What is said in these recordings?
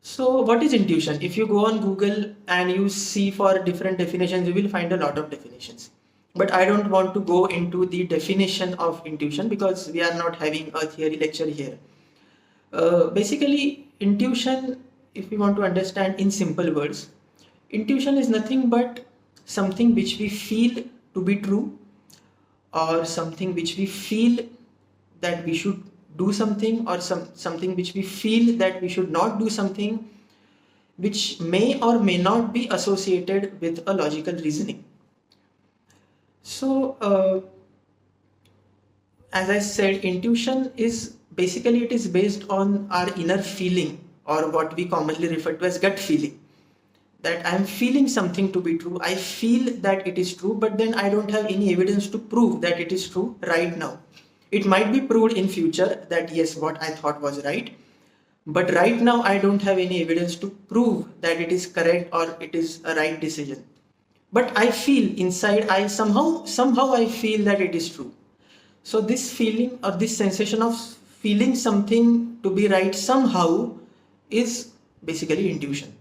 So what is intuition? If you go on Google and you see for different definitions, you will find a lot of definitions. But I don't want to go into the definition of intuition because we are not having a theory lecture here. Basically, intuition, if we want to understand in simple words, intuition is nothing but something which we feel to be true, or something which we feel that we should do something, or something which we feel that we should not do something, which may or may not be associated with a logical reasoning. So as I said, intuition is basically, it is based on our inner feeling, or what we commonly refer to as gut feeling. That I'm feeling something to be true. I feel that it is true, but then I don't have any evidence to prove that it is true right now. It might be proved in future that yes, what I thought was right. But right now I don't have any evidence to prove that it is correct or it is a right decision. But I feel inside, I somehow I feel that it is true. So this feeling or this sensation of feeling something to be right somehow is basically intuition.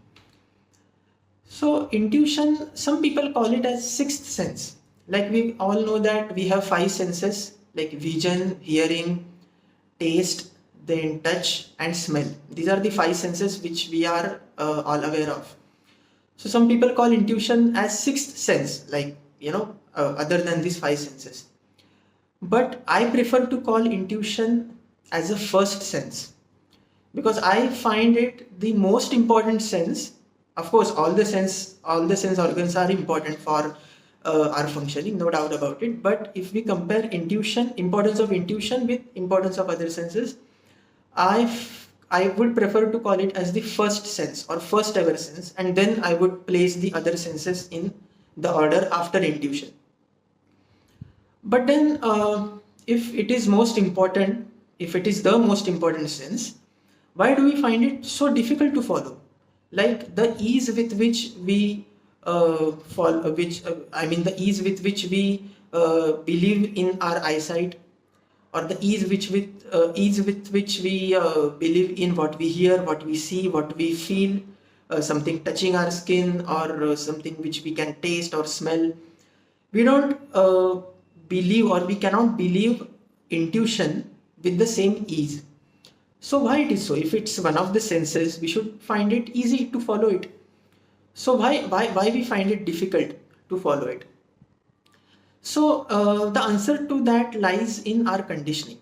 So intuition, some people call it as sixth sense. Like we all know that we have five senses like vision, hearing, taste, then touch and smell. These are the five senses which we are all aware of. So some people call intuition as sixth sense, like, other than these five senses. But I prefer to call intuition as a first sense, because I find it the most important sense. Of course, all the sense organs are important for our functioning, no doubt about it. But if we compare importance of intuition with importance of other senses, I would prefer to call it as the first sense or first ever sense, and then I would place the other senses in the order after intuition. But then, if it is most important, if it is the most important sense, why do we find it so difficult to follow? Like the ease with which we follow, the ease with which we believe in our eyesight, or the ease with which we believe in what we hear, what we see, what we feel, something touching our skin, or something which we can taste or smell. We don't believe, or we cannot believe intuition with the same ease. So why it is so? If it's one of the senses, we should find it easy to follow it. So why we find it difficult to follow it? So the answer to that lies in our conditioning.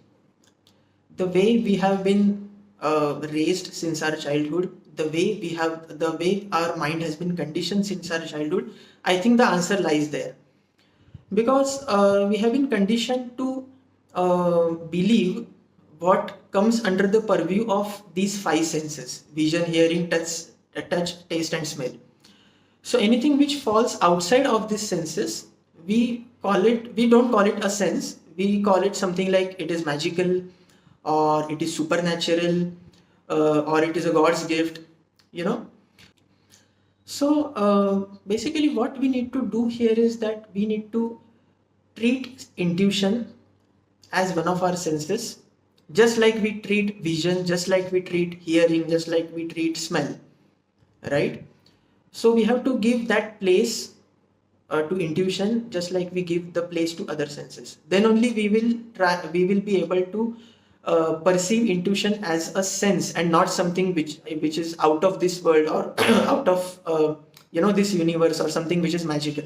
The way we have been raised since our childhood, the way our mind has been conditioned since our childhood, I think the answer lies there. Because we have been conditioned to believe what comes under the purview of these five senses: vision, hearing, touch, taste and smell. So anything which falls outside of these senses, we don't call it a sense, we call it something like it is magical, or it is supernatural, or it is a God's gift, you know. So basically what we need to do here is that we need to treat intuition as one of our senses, just like we treat vision, just like we treat hearing, just like we treat smell, right? So we have to give that place to intuition, just like we give the place to other senses. Then only we will be able to perceive intuition as a sense, and not something which is out of this world, or out of this universe, or something which is magical.